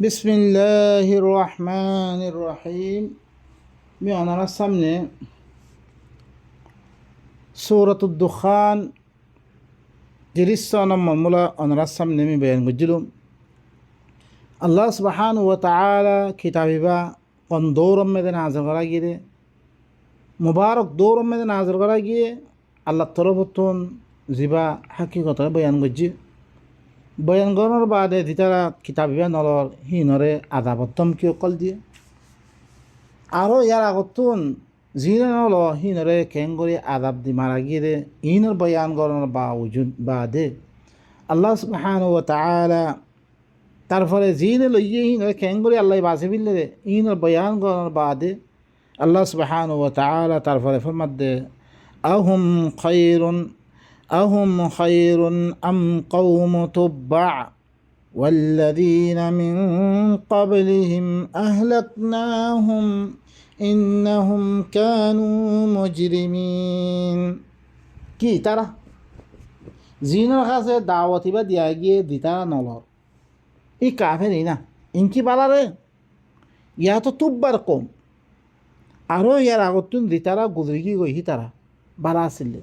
বিসমিল্লাহির রহমানির রহিম। আমি আপনার সামনে সূরাতুদ দুখান 30 নম্বর মূলা আপনার সামনে আমি বয়ান করছিলাম। আল্লাহ সুবহানাহু ওয়া তাআলা কিতাবিবা কোন দৌরম মেদে নাযিল করা গিয়ে মুবারক দৌরম মেদে নাযিল করা গিয়ে আল্লাহ তরফতুন জিবা হাকিকত বয়ান করছি। বয়ান করার বাদে দিতারা কিতাবিবা নলর হিনরে আদাবত্তম কিয় কল দিয়ে আরও ইয়ার আগতুন জিনে নল হিনরে কেং করে আদাব দি মারা গিয়ে ইনর বয়ান করার বাদে আল্লাহ সুবহানাহু ওয়া তাআলা তারপরে জিনে লইয়ে হিনরে কেং করে আল্লাহ বাসে বিললে ইনর বয়ান করার বাদে আল্লাহ সুবহানাহু ওয়া তাআলা তারপরে ফরমাতে আহুম খায়রুন আম কওম তুব্বা والذين من قبلهم أهلكناهم إنهم كانوا مجرمين কি তারা জিনের কাছে দাওয়াতিবা দিয়া গিয়ে দিতারা নলর ই কাফেরই না ইনকি বালারে ইয়া তো তুব্বার কম আরও ইয়ার আগতুন দিতারা গুজরি কি গই তারা বালা আসলে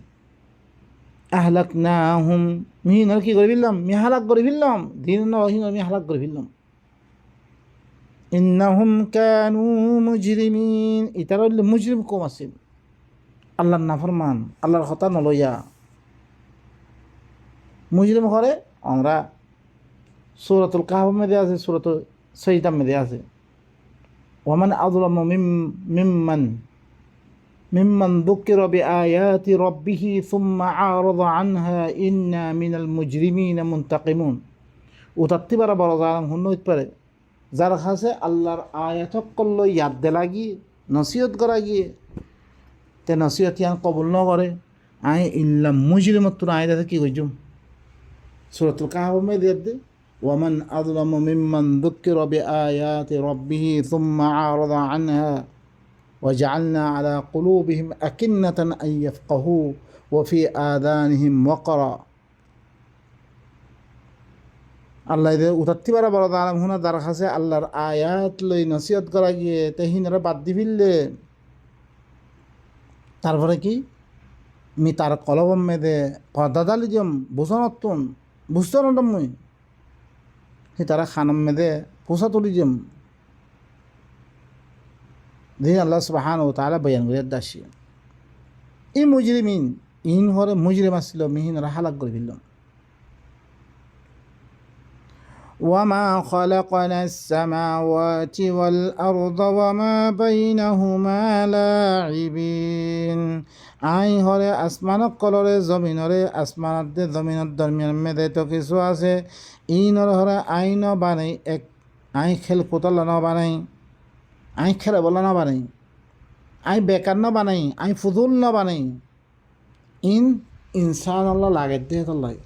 আহলাকনাহুম মিহিনর কি করে ফেললাম মি হালাক করে ফেললাম দিন নহিনর মি হালাক করে ফেললাম ইন্নাহুম কানু মুজরিমিন ইতারা হইলে মুজরিম কম আছিল আল্লাহর নাফরমান আল্লাহর কথা নলইয়া মুজরিম করে আমরা সূরাতুল কাহফ মধ্যে আছে সূরাতুল সাজদা মধ্যে আছে ওয়ামান আযলামু মিম্মান যুকিরা বিআয়াতি রাব্বিহি সুম্মা আরাদা আনহা ইন্না মিনাল মুজরিমিনা মুনতাকিমুন উতাত্তিবারা বড় জালাম হুন্নইত পারে যার কাছে আল্লাহর আয়াতক করল ইয়াদ দে লাগি নসিহত করা গিয়ে তে নসিহত ইয়ান কবুল ন করে আই ইল্লা মুজরিমতুন আয়াতে কি কইজুম সূরাতুল কাহফ মে দে ওয়ামান আযলামু মিম্মান যুকিরা বিআয়াতি রাব্বিহি সুম্মা আরাদা আনহা وجعلنا على قلوبهم أكنة أن يفقهوا وفي آذانهم وقرا আল্লাহ উতাত্তিবারা বড় আলম হুনা দার কাছে আল্লাহর আয়াত লই নসিহত করা গিয়ে তেহিনরা বাদ দি ফেললে তারপরে কি মি তার কলবম মেদে পদাদালি জম বুঝনতুন বুঝতে নটম মুই হি তারা খানম মেদে পোষা তুলি জম দিন আল্লাহ সুবহানাহু ওয়া তাআলা বয়ান করে দাসি ই মুজরিমিন ইন হরে মুজরিম আসছিল মিহিন হালাক করে ফেলল ওয়ামা খালাকনাস সামাওয়াতি ওয়াল আরদা ওয়ামা বাইনাহুমা লাঈবিন আই হরে আসমানক কলরে জমিনরে আসমানতে জমিনত দরমিয়ান মেদে তো কিছু আছে ইনর হরে আইন বানাই এক আই খেল পুতল ন বানাই আই খেলে বলা না বানাই আই বেকার না বানাই আই ফুজুল না বানাই ইনসান আল্লাহ লাগে দিয়ে লাগে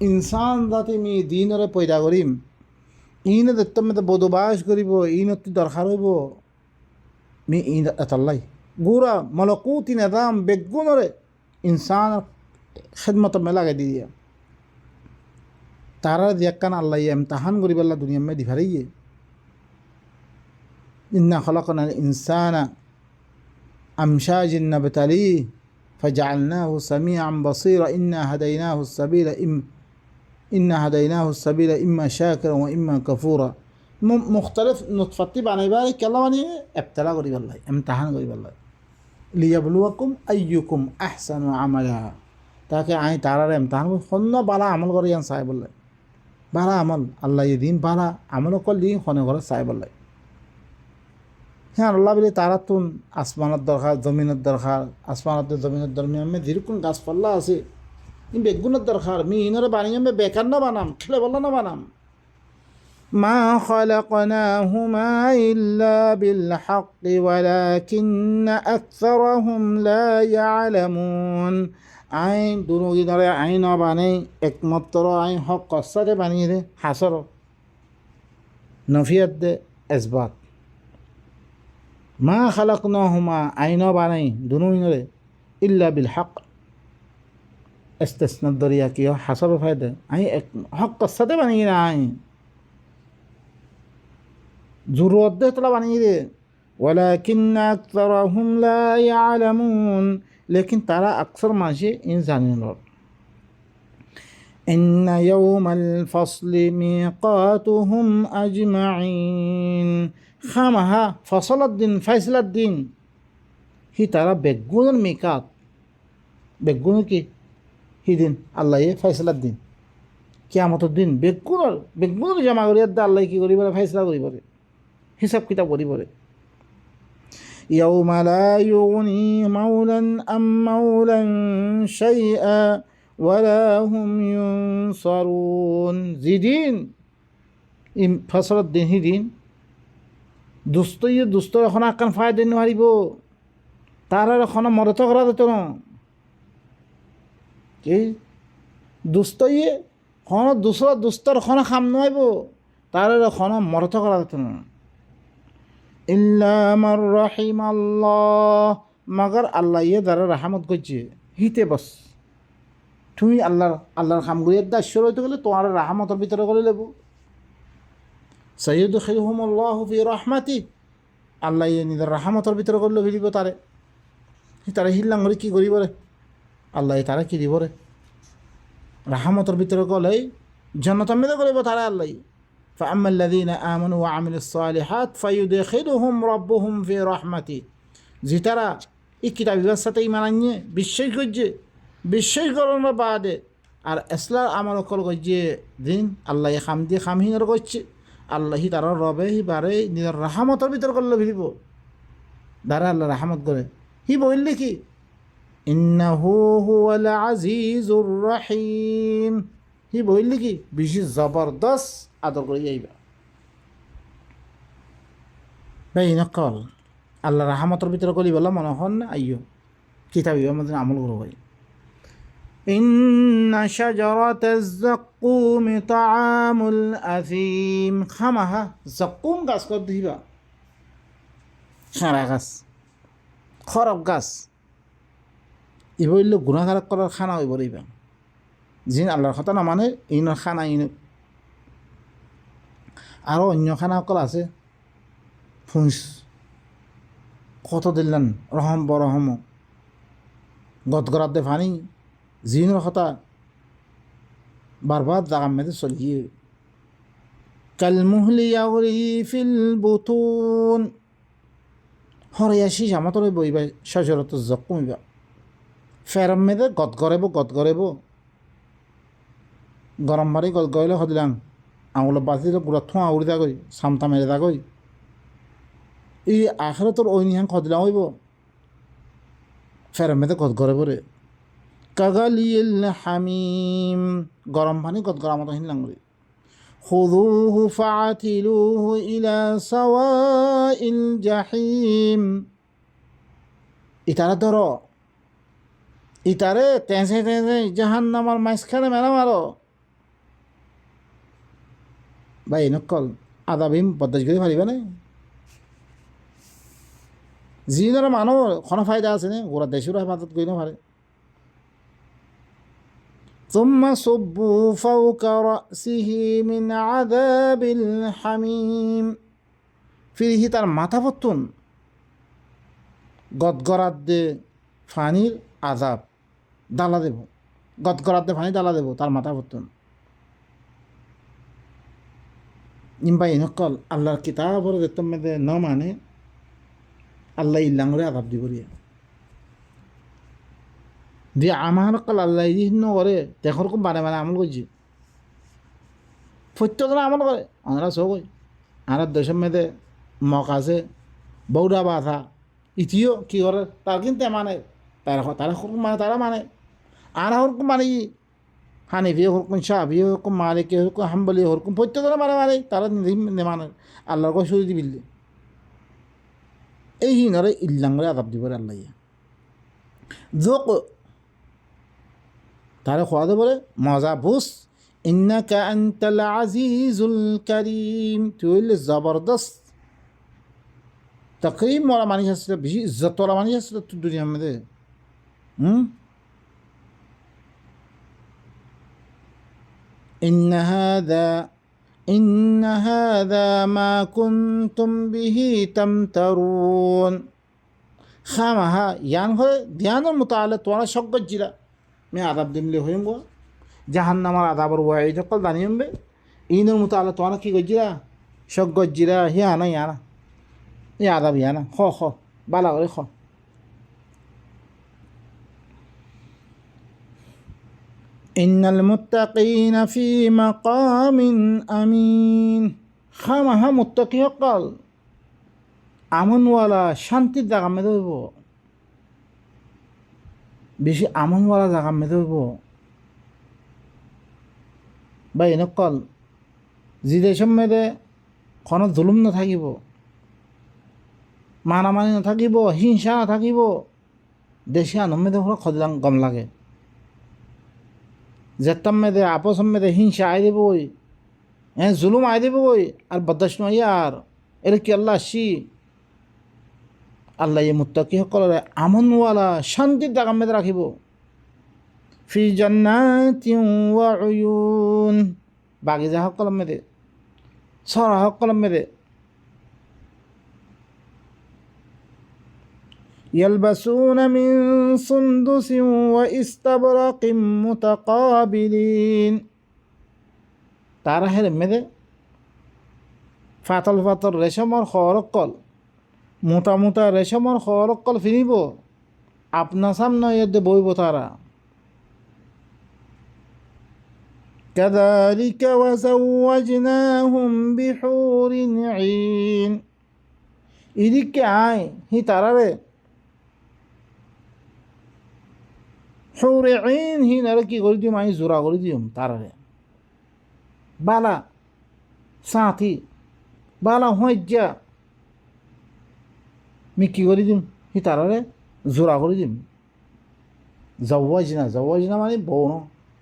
ইনসান যাতে মি দিনরে পয়দা করিম ইন দত্তমে বদবাস করিব ইনতি দরকার হইব মি ইন এতাল্লাই গুড়া মলকুতি নেদাম বেগুনরে ইনসান খেদমত মে লাগে দিয়ে তারা দিয়াকান আল্লাহ এমতাহান করিব আল্লাহ দুনিয়া মে দিভারিয়ে إنا خلقنا الإنسان أمشاج نبتليه فجعلناه سميعا بصيرا إنا هديناه السبيل إما شاكرا وإما كفورا مختلف نطفة عن عبادك الله وني ابتلاء قريب الله امتحان قريب الله ليبلوكم أيكم أحسن عملا تاكي عين تعالى امتحان خلنا بالا عمل قريان صاحب الله بالا عمل الله يدين بالا عمل كل دين خلنا قريان صاحب الله হ্যাঁ আল্লাহ বলে তারা তো আসমানের দরকার জমিনের দরকার আসমানত জমিনের দরমিয়ান মে যেরকম গাছপাল্লা আছে ই বেগুনের দরকার মি ইনরে বানিয়ে আমি বেকার না বানাম খেলে বললো না বানাম মা খালাকনাহুমা ইল্লা বিল হাক্কি ওয়ালাকিন্না আকসারাহুম লা ইয়ালামুন আইন দুনো ধরে আইন বানাই একমাত্র আইন হক কসাতে বানিয়ে দে হাসর নফিয়াত দে এসবাত মা খালাকনাহুমা আইন বানাই দুনো ইনরে ইল্লা বিল হক ইস্তিসনাদ দরিয়া কি হাসর ফায়দা আই এক হক কসাতে বানিয়ে না আইন জরুরত দে তোলা বানিয়ে দে ওয়ালাকিন্না আকসারাহুম লা ইয়ালামুন লেকিন তারা আকসর মাঝে ইন জানে না ইন্না ইয়াউমাল ফাসলি মিকাতুহুম আজমাইন খামাহা ফসলার দিন ফয়সলার দিন হি তারা বেগুনের মিকাত বেগুন কি হিদিন আল্লাহ ফয়সলার দিন কিয়ামতের দিন বেগুনের জমা করি আল্লাহ কি করি বলে ফয়সলা করি বলে হিসাব কিতাব করি বলে ইয়াউমা লা ইউগনি মাওলান আম মাওলান শাইআ ওয়ালা হুম ইউনসারুন যেদিন ফসলের দিন সিদিন দুস্থ এখন আকান ফায় দিন নোৱাৰিব তাৰ আৰু এখন মৰত কৰা যেত ন কি দুস্থয়ে এখন দুষ্টৰ এখন খাম নোৱাৰিব তাৰ আৰু এখন মৰত কৰা যেত ন ইল্লা মান রাহিমাল্লাহ মাগার আল্লাহ ইয়ে দ্বারা রাহমত করছে হিতে বস তুমি আল্লাহর খামগুলির দাস্য রইতে গেলে তোমার রাহমতের ভিতরে করে লেব সাইয়্যিদুখিলহুমুল্লাহু ফি রাহমাতি আল্লাহ ইয়ে নিজের রাহমতের ভিতরে করলে ভিড়িব তারে তারা হিল্লাং করে কী করিব রে আল্লাহ তারা কী দিব রে রাহমতের ভিতরে গলেই জান্নাতের মধ্যে করিব তারা আল্লাহ فأما الذين آمنوا وعملوا الصالحات فيدخلهم ربهم في رحمته যে তারা এই কিতাব ব্যবস্থাতে ইমান আনিয়ে বিশ্বাস করানোর বাদে আর এসলার আমার অকল করছে দিন আল্লাহ খাম দিয়ে খামহীনর করছে আল্লাহি তারা রবে হি বারে নিজের রাহামতের ভিতর করলে ভিড়িব দ্বারা আল্লাহ রাহামত করে হি বললে কি ইন্নাহু হুয়াল আজিজুর রহিম হি বললে কি বেশি জবরদস্ত আদর করে যাইবা ভাই নকল আল্লাহ রাহমতের ভিতরে কলি বলা মনে হন না আইয়ো কিতাব আমাদের আমল করো ভাই ইন্না শাজারাতাজ যাক্কুম তাআমুল আযীম খামাহা যাক্কুম গাছ কর দিবা খারা গাছ খরব গাছ ই বলল গুনাহগার করার খানা হইব রইবা যিন আল্লাহর কথা না মানে ইনর খানা ইন আরও অন্য খানা অকল আছে ফুঁস কত দিলেন রহম বরহম গদগরাত দে ফানি জিনের কথা বারবার জাগাম মেয়েতে চলিয়ে কালমুহলি ইয়াগরি ফিল বুতুন হরিয়াশি জামাতর বইবা সজরত জকুমিবা ফেরম মেয়েদের গদ গড়েব গরম মারি গদ গইলে সদিলাম আঙুল বাজিলে গুড়া থোঁয়া উড়ি দা গই সামতা মেরে দা গই এই আখেরে তোর ওই নিহান খদিলাম হইব ফেরম মেয়েদের গদ গড়েব রে কাগালিল হামিম গরম পানি গদ গড়ার মতো হিনলাম রে খুযুহু ফাআতিলুহু ইলা সাওয়াইল জাহিম ইতারা ধরো ইতারে তেঁসে জাহান্নামের মাঝখানে মেলা মারো ভাই নকল আদাবিম বদাস করে পারিবা না যিনরা মানুহ কোনো ফায়দা আছে নে গোরা দেশের হেফাজত করি না পারে ثم صبوا فوق رأسه من عذاب الحميم ফিরিহি তার মাথা পত্তন গদগরাত দে ফানির আজাব দালা দেব গদগরাত দে ফানি দালা দেব তার মাথা পত্তন ইম্বা ইনকল আল্লাহর কিতাবর যেতম মেদে ন মানে আল্লাহ ইল্লাংরে আজাব দিবরিয়া দিয়ে আমার কল আল্লাহ ইহীন করে দেখর খুব বারে আমল করছি প্রত্যেকজন আমল করে আমরা সবই আর দেশের মেয়েদে মক আছে বৌরা বাধা ইতিও কী করে তার কিন্তু মানে তারা হরকুম মানে তারা মানে আর হরকুম মানে হানিফি হরকুম শাহি হরকুম মালিকি হরকুম হাম্বলি হরকুম প্রত্যেকজনে মানে তারা মানে আল্লাহর কয় সুযোগ দিবিল্লে এই হিনরে ইল্লাংরে আদাব দিব আল্লাহ যোগ তারা খোয়া দেবো মজা বুস ইন্নাকা আনতাল আজিজুল কারীম তুই হইলে জবরদস্ত তকরিম ওরা মানুষ আসছিল বেশি ইজ্জত ওরা মানুষ আসছিল তোর দুনিয়ার মধ্যে ইন্না হাযা ইন্না হাযা মা কুনতুম বিহি তামতারুন। খামাহা ইয়ান হয় ধ্যানের মোতালে তোরা সজ্জিরা মে আদাব দিমলে হইম গো জাহান্নামার আদাবর ওয়াইদ কল দানিয়ম বে ইনের মোতালে তোরা কি গজ্জিরা সজ্জিরা হিয়ানা ইয়ানা ই আদাব ইয়ানা খ বালা করে খ। ইন্নাল মুত্তাকিনা ফি মাকামিন আমিন। খামাহা মুত্তাকি হকল আমনওয়ালা শান্তির জায়গা মেদে হইব, বেশি আমনওয়ালা জায়গা মেদে হইব। বা এনেকল যি দেশৰ মেদে কোনো জুলুম নাথাকিব, মানামানি নাথাকিব, হিংসা নাথাকিব, দেশে আনন্দ মেদে হলে খদিলাম গম লাগে। যেতাম মেদে আপস মেদে হিংসা আই দেবই, জুলুম আই দেবই, আর বদাস নয় আর এর কি আল্লাহ আসি আল্লাহ মুত্তাকি সকলরে আমনওয়ালা শান্তির জায়গা মেদে রাখিব। ফি জান্নাতিন ওয়া উয়ুন, বাগিচা সকল মেদে, সরা সকল মেদে। ইয়ালবাসুনা মিন সুন্দুসিন ওয়া ইস্তাবরাকিন মুতাকাবিলিন। তারা হের মেদে ফাতল ফাতল রেশমর খরকল, মোটা রেশমর খরকল ফিরিব, আপনা সামনে এতে বইব তারা। কাযালিকা ওয়া যাওয়াজনাহুম বিহুরিন ঈন। ইদিকে আয় হি তারারে হুরে ঈন হি নারে কি করে দিম, আমি জোড়া করে দিম তারারে। বালা সাথী বালা হজ্জা মি কি করে দিম, হি তারারে জোড়া করে দিম। জওয়াজনা মানে বউ ন,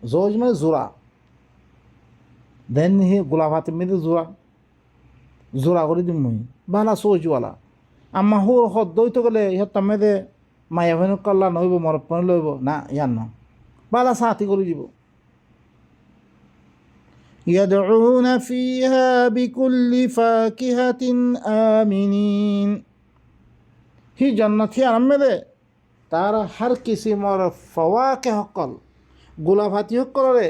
জওয়াজ মানে জোড়া। দেন হি গোলাপ মেয়েদের জোড়া করে দিম মুই বালা সোজওয়ালা। আম্মা হুর হদ দইতে গেলে ইহত মেয়েদে মায়া ভেন কল্লা নইব মরপন লইব না, ইয়ান ন বালা সাথী করে দিব। ইয়াদউনা ফিহা বিকুল্লি ফাকিহাতিন আমিনিন। হি জান্নাতি আরামেদে তারা হার কিসিমর ফওয়াকে হকল গোলাপাতি হকলরে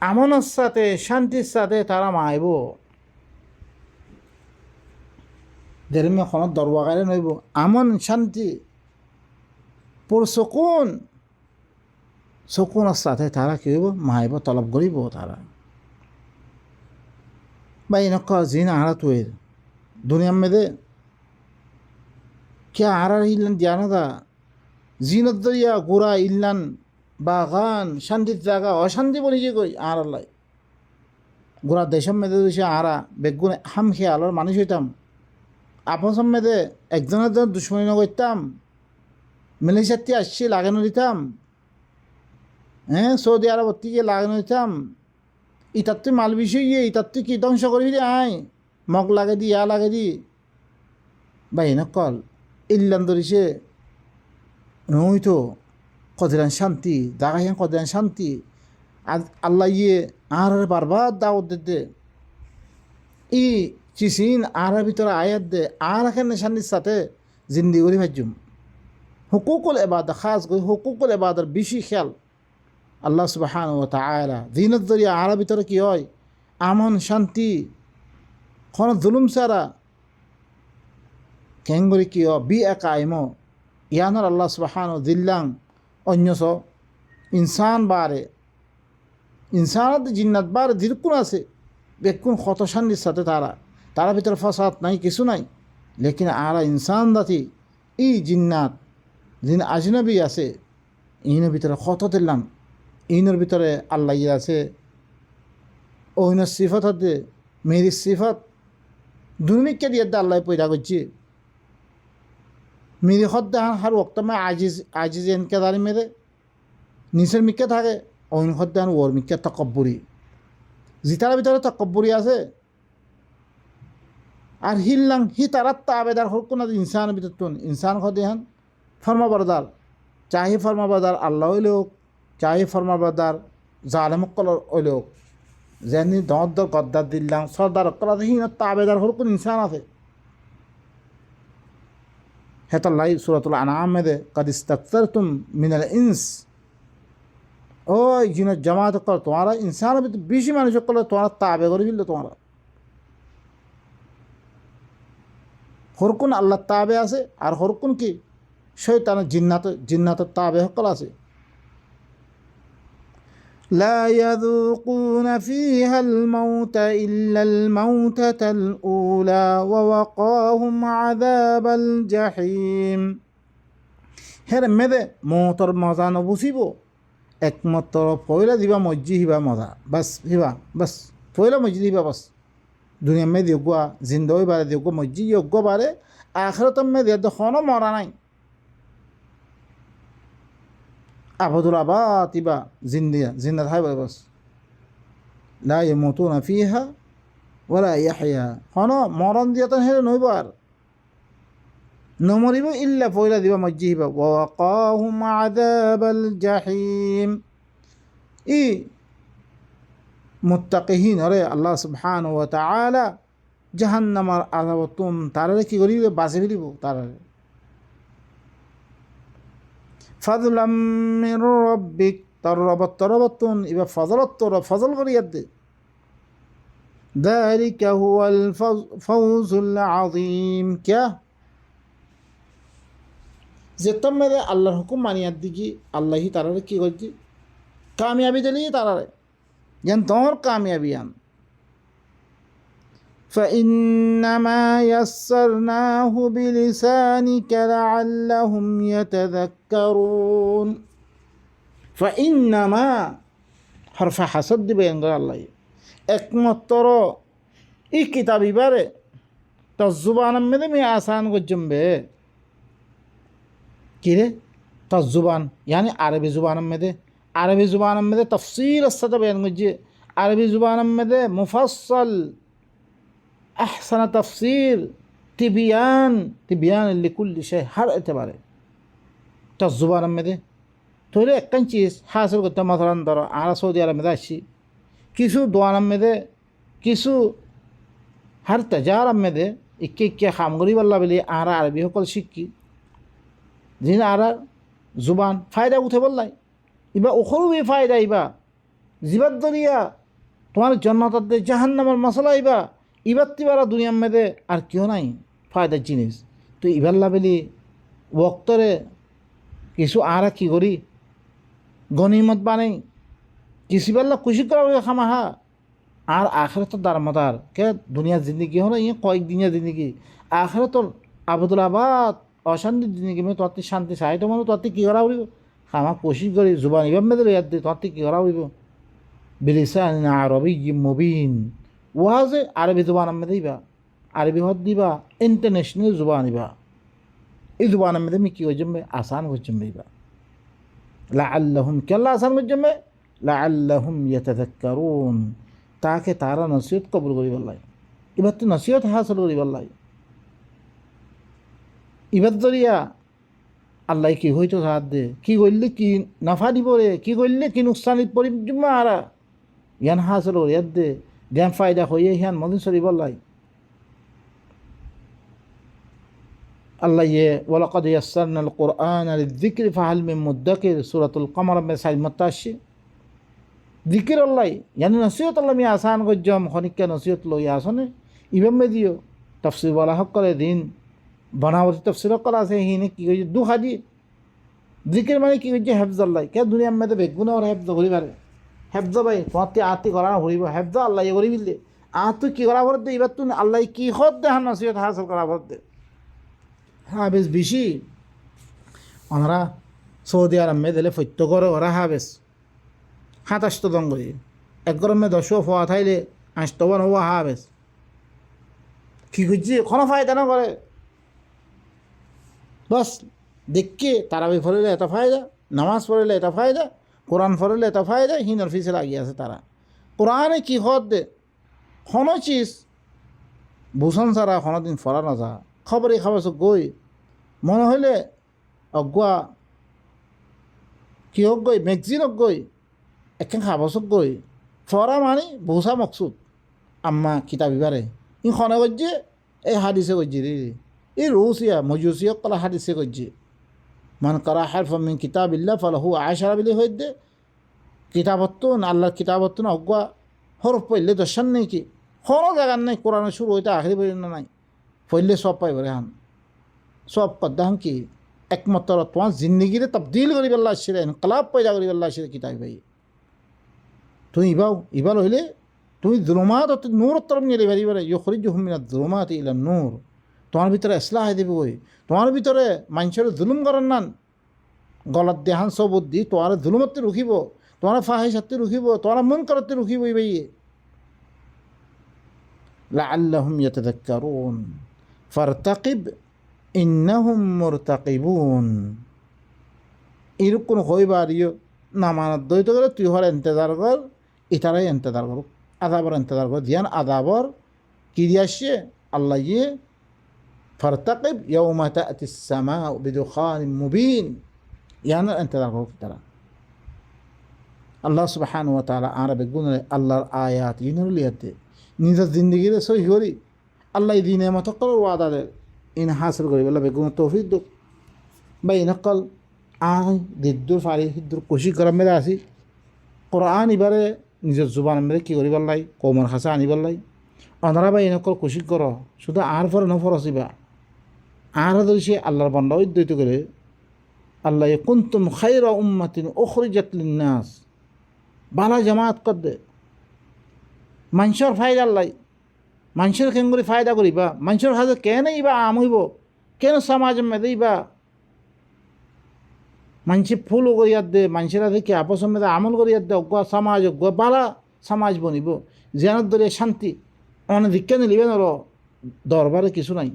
আমনের সাথে শান্তির সাথে তারা মাইব। দেরমে কোনো দরওয়াগারে নইব, আমন শান্তি সুকুনের সাথে তারা কি হইব মাইব, তলব করিব তারা। বা এনেকা জিন আহারা তুয়ের দুনিয়ার মেদে কে আহারার ইল্লান জানো দা জিনত দরিয়া গোড়া ইল্লান বাগান শান্তির জায়গা অশান্তি বলি যে কই আর আল্লাহ গোড়া দেশের মেদে দেশে আরা বেগুন হাম খেয়ে আলোর মানুষ হইতাম। আপন মেদে একজনের জন দুশ্মনী করতাম, মালয়েশিয়াতে আসছি লাগানো দিতাম, সৌদি আরব থেকে লাগানো দিতাম। ইতার তুই মাল বিষয় গিয়ে ইতার তুই কি ধ্বংস করবি রে, আয় মগ লাগে দি ইয়া লাগে দি বা কল ইল্লান ধরিছে নই তো কদিরান শান্তি জাগাই কদিরান শান্তি। আল্লাহ ইয়ে আর বারবার দাওয়াত দে ই চিসিন আর ভিতরে আয়াত দে আর এখানে শান্তির সাথে জিন্দি করি ভাজ্যুম। হুকুকুল এবাদত খাস করে হুকুকুল এবাদত বেশি খেয়াল আল্লাহ সুবহানাহু ওয়া তাআলা দিনের জরিয়া আর ভিতরে কি হয় আমন শান্তি, কোনো জুলুম ছাড়া কেঙ্গরি কি বি একাইম ইয়ানোর আল্লাহ সুবহানাহু দিল্লাং অন্যস ইনসান বারে ইনসানত জিন্নাত বারে দিরকুন আছে বেকুন কত শান্তির সাথে তারা ভিতরে ফসাদ নাই কিছু নাই। লেকিন আরা ইনসান দাতি ই জিন্নাত জিন আজনবী আছে ইনের ভিতরে কত দিলাম, ইনের ভিতরে আল্লাহ আছে ওইনের সিফত হতে মেরি সিফত দুর্মিককে দিয়ে আল্লাহ পয়দা করছে। মেরি হদ্দে হার ওক্তমে আজিজ এনকে দাঁড়ি মেরে নিচের মিক্কে থাকে, অইন হদ্দে ওর মিক্কে তকব্বরি জিতার ভিতরে তকব্বরি আছে। আর হিল্লাং হি তারাত আবেদার হল কোন ইনসানের ভিতর তুন ইনসান হদে হান ফর্মাবরদার, চাহি ফর্মাবরদার আল্লাহ হইলেও চাহি ফর্মাবরদার জালেমকল হইলেও যেনি দর গদ্দার দিল্লাম সর্দার অকলা দেখি না তাবেদার হল কোন ইনসান আছে হেতাল্লাই সুরাতুল আনাম মেদে কদ ইস্তাকসারতুম মিনাল ইনস ও জিনের জামাত কর তোমারা ইনসান বেশি মানুষ করলে তোমারা তাবে করে ফেললো তোমারা হরকুন আল্লাহ তাবে আছে আর হরকুন কি শয়তানের জিন্নাতের তাবে সকল আছে لا يذوقون فيها الموت إلا الموتة الأولى ووقاهم عذاب الجحيم হের মেদে মৌতর মজা নবুসিব একমাত্র পয়লা দিবা মজ্জি হিবা মজা বাস হিবা বাস পয়লা মজ্জি দিবা বাস দুনিয়া মে দিয়োগা জিন্দই বারে দিয়োগ মজ্জি যোগ্য বারে আখরত মে দিয়ে দখনো মরা নাই আবদুল আবাদ ইবা জিন্দা থাই বাস লা ইয়ামুতুনা ফিহা ওয়ালা ইয়াহইয়া হনো মরণ দিয়া তো হেরে নইব আর নমরিব ইল্লা পয়লা দিবা মজ্জি হিবা ওয়া ওয়াকাহুম আযাবাল জাহিম ই মুত্তাকিহিন রে আল্লাহ সুবহানাহু ওয়া তাআলা জাহান্নামার আযাবতুম তারারে কি করিবে বাঁচি ফেলিব তারারে ফাযলাম মির রাব্বিক তরবতুন ইবা ফজল করিয়া দে যালিকা হুয়াল ফাউজুল আযীম কিয়া যে তোমরা আল্লাহর হুকুম মানিয়ার দিকে আল্লাহই তারারে কি করছি কামিয়াবি দিলি তারারে যেন তোমার কামিয়াবি আন فإنما يسرناه بلسانك لعلهم يتذكرون فإنما حرف حسد بين الله একমাত্র এই কিতাব ইবারে তো জুবান মেদে আমি আসান গজম্বে কিরে তো জুবান यानी আরবি জুবান মেদে তফসিল আসতে বয়ান গজে আরবি জুবান মেদে মুফাসসাল أحسن تفسير تبيان لكل شيء هر اعتباره تزبان مده تولي اكن چیز حاصل করতে مثلا ধরো আমরা সৌদি আরব মধ্যে আসি কিছু দোয়ান মধ্যে কিছু হর তজার মধ্যে ইকে খামগরি বল্লা বলি আমরা আরবি সকল শিখি যিনি আর জুবান ফায়দা উঠে বললাই ইবা ওখরু বি ফায়দা ইবা জিবাদ দরিয়া তোমার জান্নাতের জাহান্নামের মশলা ইবা ইবাত্তিবারা দুনিয়ার মেদে আর কেউ নাই ফায়দার জিনিস তো ইবাল্লা বেলি ওক্তরে কিছু আর কি করি গনিমত বানাই কিসিবাল্লা খুশি করা খামাহা আর আখেরাতর দারমদার কে দুনিয়ার জিন্দগি হলো ইয়ে কয়েকদিনের জিন্দগি আখেরাতর আবদুল আবাদ অশান্তির জিন্দগি মানে তোর শান্তি চাইতো মানে তোর কী করা উড়িব খামা কোশিশ করি জুবান ইবাম মেদের ইয়াদ দিই তোর কী করা উড়িব বিলিসান আরবি মুবিন ওয়াজে আরবি জুবান মধ্যে দিবা আরবি হদ দিবা ইন্টারন্যাশনাল জুবান দিবা এই জুবান মধ্যে আমি কী করজমবে আসান করজমবে দিবা লাআল্লাহুম কেল্লা আসান করজমবে লাআল্লাহুম ইয়াতাযাক্কারুন তাকে তারা নসিহত কবুল করি বললাই এবার তো নসিহত হাসিল করি বললাই এবার দরিয়া আল্লাহ কি হইতো সাহায্য দে কি করলে কি নফা দিব রে কি করলে কি নুকসানিত পরি জুম্মা আরা জ্ঞান হাসিল করি ইয়াদ দে জ্ঞান ফায়দা হয়ে হিয়ান মদিন শরীফ বললাই আল্লাহ ইয়ে ওয়ালাকাদ ইয়াসসারনাল কুরআনা লিযিকরি ফাহাল মিন মুদ্দাকির সূরাতুল কমর মে 87 জিকির আল্লাহ ইয়ানি নসিহত আল্লাহ মি আসান গজ্জম খনিকা নসিহত লই আসনে ইমাম মে দিও তাফসীর ওয়ালা হক করে দিন বানাওয়াতি তাফসীর করা আছে হিনে কি কই দু হাজি জিকির মানে কি কই হেফজ আল্লাহ কে দুনিয়া মে বেগুনা আর হেফজ করি পারে হেফজ ভাই তোমাতে আতি করা হইব হেফজ আল্লাহ করি বিলে আতু কি করা বলতে এবার তুই আল্লাহ কি খদ দে নসিহত হাসিল করা বলতে হাবেস বেশি আমরা সৌদি আরব মে দিলে ফত্য করে ওরা হাবেস 27 দং করি এক গরমে 10 ফোয়া থাইলে 8 হওয়া হাবেস কি করছি কোনো ফায়দা না করে বাস দেখকে তারাবি ফরিলে এত ফায়দা নামাজ পড়লে এত ফায়দা কোরআন পড়লে এত ফায়দা হিনর ফিসে লাগিয়ে আছে তারা কোরআনে কি হদ দে কোনো চিজ ভূষণ ছাড়া কোনোদিন ফরা না যা খবরে খাবার গই মনে হইলে অগুয়া কি হোক গই ম্যাগজিন হোক গই একখান খাবাসক গই ফরা মানে বহুসা মকসুদ আম্মা কিতাবি বারে ই খনে গজ্জে এই হাদিসে গজ্জে রে এই রুসিয়া মজুসিয়া কলা হাদিসে গজ্জে মান করা হারফা মিন কিতাবিল্লাহ ফালাহু আশারা বিলি হইদে কিতাবত্তুন আল্লাহর কিতাবত্তুন অজ্ঞা হরফ পড়লে দর্শন নেই কি কোনো জায়গার নাই কোরআনের শুরু হইতে আখরি পর্যন্ত নাই পড়লে সব পাইব রে হান সব কদ্দাহান কি একমাত্র তোমার জিন্দিগিরে তবদিল করি পেল্লা আসছে ইনকলাব পয়দা করি পেল্লা আসছে কিতাব ভাই তুমি ইবাল হইলে তুমি জুলুমাত নূর তরফ নিয়ে পারি পারে ইয়খরিজুহুম মিনাজ জুলুমাতি ইলা নূর তোমার ভিতরে ইসলাহ হয়ে দেবে বই তোমার ভিতরে মানুষের জুলুম করার নান গলত দেহান সবুদ দি তোমার জুলুমতে রুখিব তোমার ফাহিশাতে রুখিব তোমার মন করতে রুখিব ভাই লাআল্লাহুম ইয়াতাযাক্কারুন ফারতাকিব ইন্নাহুম মুরতাকিবুন এরকম হইবারিও না মানত দইতে গেলে তুই হর ইন্তজার কর ইতারাই ইন্তজার কর আদাবর ইন্তজার কর দিয়ান আদাবর কি দিয়ে আসছে আল্লাহ ইয়ে ফারতাকিব ইয়াউমা তা'তিস সামাউ বিদুখানিন মুবিন ইয়ান ইন্তজার কর তারা আল্লাহ সুবহানাহু ওয়া তাআলা আরবে গুণে আল্লাহর আয়াত ইনুলিয়াতে নিজের জিন্দগিরে সহি করি আল্লাহ দিনে মতো করার ওয়াদা দেয় ইন হাসিল করি বলে বেগুন তৌফিক দুঃখ বা ইনকল আই দিদ্দুর ফারি হিদ্দুর কোশিশ করার মেরে আসি কোরআন এবারে নিজের জুবান মেরে কী করি পারলাই কৌমার খাসা আনি পারলাই অনারা বা ইনকল কোশিশ কর শুধু আর ফরে নফরসিবা আর ধরেছে আল্লাহর বান্দা উদ্যত করে আল্লাহ কুনতুম খায়রা উম্মাতিন উখরিজাত লিন্নাস বালা জামাত কর দে মানুষের ফায়দা আল্লাহ মানুষের কেন করে ফায়দা করিবা মানুষের হাতে কেন ইবা আম হইব কেন সমাজ মেদে ইবা মানুষে ফুল করিয়ার দে মানুষের হাতে কি আপস মেদে আমল করিয়ার দে অজ্ঞা সমাজ অজ্ঞা বালা সমাজ বনিব জেনার দরে শান্তি অনেক দীক্ষা নিলিবে নর দরবারে কিছু নাই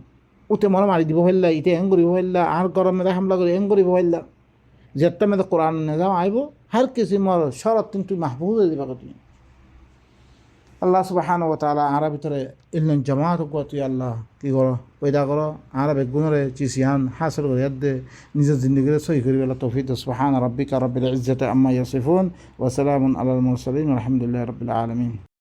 উতে মনে মারি দিব হইলা ইতে এং করিব হইলা আর গরম মেদে হামলা করে এং করিব হইলা যেটা মেদে কোরআন নেজাম আইব হার কিছু মর শরৎ কিন্তু মাহবুব দিবা তুমি আল্লাহ সুবহানাহু ওয়া তাআলা আরা ভিতরে ইলন জামাত তুই আল্লাহ কি করো পয়দা করো আরা বেগুনরে চিসিয়ান হাসিল করে দে নিজের জিন্দগিরে সহি করি আল্লাহ তৌফিক সুবহানা রাব্বিকা রাব্বিল ইজ্জাতি আম্মা ইয়াসিফুন ওয়া সালামুন আলাল মুরসালিন আলহামদুলিল্লাহি রাব্বিল আলামিন।